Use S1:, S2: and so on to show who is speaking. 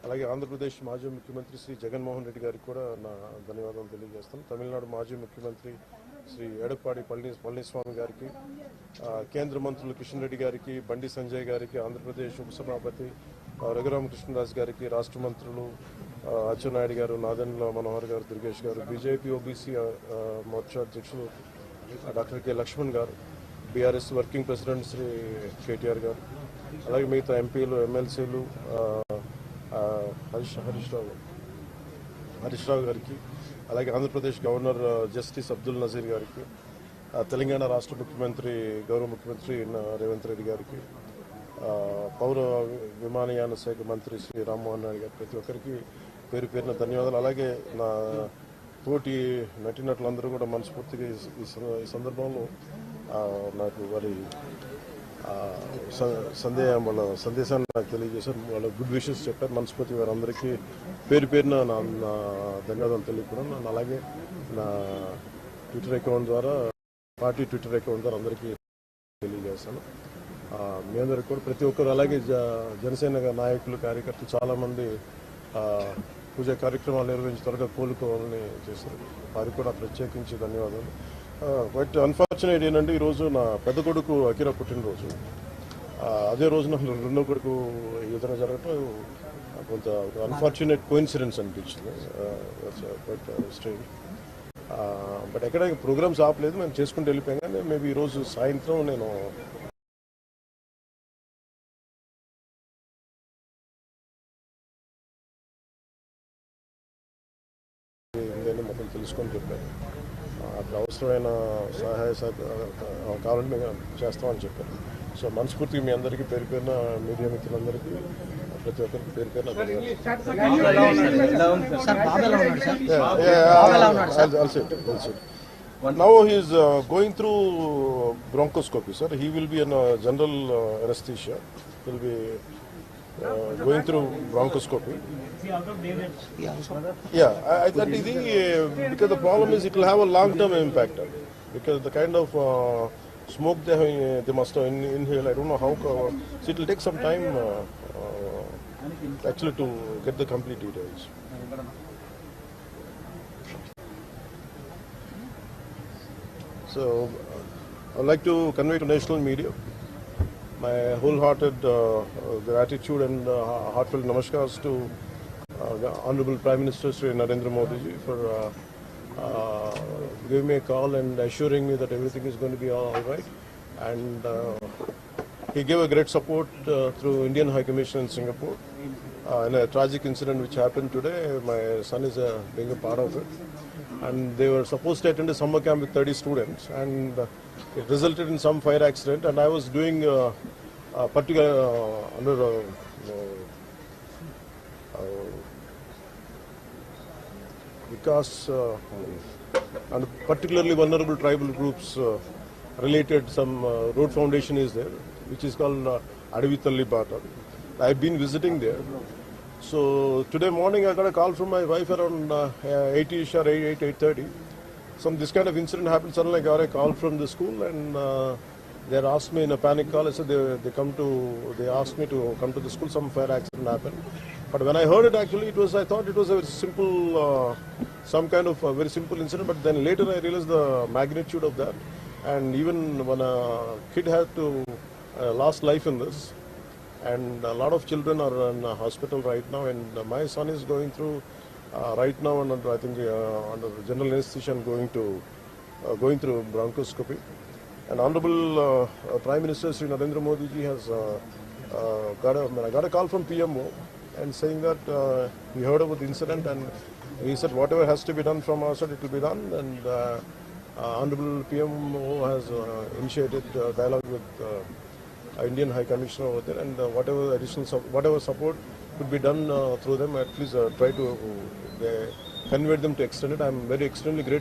S1: అలాగే ఆంధ్రప్రదేశ్ మాజీ ముఖ్యమంత్రి శ్రీ జగన్మోహన్ రెడ్డి గారికి కూడా నా ధన్యవాదాలు తెలియజేస్తాను. తమిళనాడు మాజీ ముఖ్యమంత్రి శ్రీ ఎడప్పాడి పళనిస్వామి గారికి, కేంద్ర మంత్రులు కిషన్ రెడ్డి గారికి, బండి సంజయ్ గారికి, ఆంధ్రప్రదేశ్ ఉపసభాపతి రఘురామకృష్ణరాజు గారికి, రాష్ట్ర మంత్రులు అచ్చెన్నాయుడు గారు, నాదెండ్ల మనోహర్ గారు, దుర్గేష్ గారు, బీజేపీ ఓబీసీ మోర్చా అధ్యక్షులు డాక్టర్ కె లక్ష్మణ్ గారు, BRS working president Shri KTR గారు, అలాగే మిగతా ఎంపీలు, ఎమ్మెల్సీలు హరీష్ రావు గారికి, అలాగే ఆంధ్రప్రదేశ్ గవర్నర్ జస్టిస్ అబ్దుల్ నజీర్ గారికి, తెలంగాణ రాష్ట్ర ముఖ్యమంత్రి గౌరవ ముఖ్యమంత్రి రేవంత్ రెడ్డి గారికి, పౌర విమానయాన శాఖ మంత్రి శ్రీ రామ్మోహన్ నాయుడు గారు, ప్రతి ఒక్కరికి పేరు పేరున ధన్యవాదాలు. అలాగే నా తోటి నటినట్లందరూ కూడా మనస్ఫూర్తిగా ఈ సందర్భంలో నాకు వారి వాళ్ళ సందేశాన్ని నాకు తెలియజేశారు. వాళ్ళ గుడ్ విషెస్ చెప్పారు. మనస్ఫూర్తి వారందరికీ పేరు పేరున నా ధన్యవాదాలు తెలియకూడదు. అలాగే నా ట్విట్టర్ అకౌంట్ ద్వారా, పార్టీ ట్విట్టర్ అకౌంట్ ద్వారా అందరికీ తెలియజేస్తాను. మీ అందరికి కూడా ప్రతి ఒక్కరు, అలాగే జనసేన నాయకులు, కార్యకర్తలు చాలామంది పూజా కార్యక్రమాలు నిర్వహించి త్వరగా కోలుకోవాలని చేశారు. వారికి కూడా ప్రత్యేకించి ధన్యవాదాలు. బట్ అన్ఫార్చునేట్ ఏంటంటే ఈరోజు నా పెద్ద కొడుకు అకిరా పుట్టినరోజు. అదే రోజు నాకు రెండో కొడుకు ఈ విధంగా జరగటం కొంత అన్ఫార్చునేట్ కోఇన్సిడెన్స్ అనిపించింది. But strange. బట్ ఎక్కడ ప్రోగ్రామ్స్ ఆపలేదు, మేము చేసుకుంటూ వెళ్ళిపోయాం. కానీ మేబీ ఈరోజు సాయంత్రం నేను మొత్తం తెలుసుకొని చెప్పాను. అక్కడ అవసరమైన సహాయ కావాలంటే మేము చేస్తామని చెప్పారు. సో మనస్ఫూర్తిగా మీ అందరికీ పేరు పేరున, మీడియా మిత్రులందరికీ ప్రతి ఒక్కరికి పేరు పేరున Now he is going through bronchoscopy, sir. He will be in general anesthesia. He will be going through bronchoscopy. Yeah, I thought because the problem is it will have a long-term impact. Because the kind of smoke they must inhale, I don't know how. So it will take some time actually to get the complete details. So I'd like to convey to national media my wholehearted gratitude and heartfelt namaskars to Honorable Prime Minister Sri Narendra Modi ji for giving me a call and assuring me that everything is going to be all right. And he gave a great support through Indian High Commission in Singapore. In a tragic incident which happened today, my son is being a part of it. And they were supposed to attend a summer camp with 30 students, and it resulted in some fire accident. And I was doing particular under because and particularly vulnerable tribal groups related, some road foundation is there, which is called Adavitalli Bata. I've been visiting there. So today morning I got a call from my wife around 8ish or 8:30. This kind of incident happened. Suddenly I got a call from the school, and they asked me in a panic call. I said they asked me to come to the school. Some fire accident happened. But when I heard it, actually I thought it was a very simple, some kind of a very simple incident. But then later I realized the magnitude of that. And even when a kid had to lost life in this, and a lot of children are in a hospital right now, and my son is going through right now, and I think under general anesthesia and going through bronchoscopy. And Honorable Prime Minister Sri Narendra Modi ji has I got a call from PMO and saying that he heard about the incident, and he said whatever has to be done from our side, it will be done. And Honorable PMO has initiated dialogue with Indian High Commissioner over there, and whatever support could be done through them, at least try to convey them to extend it. I'm very extremely grateful.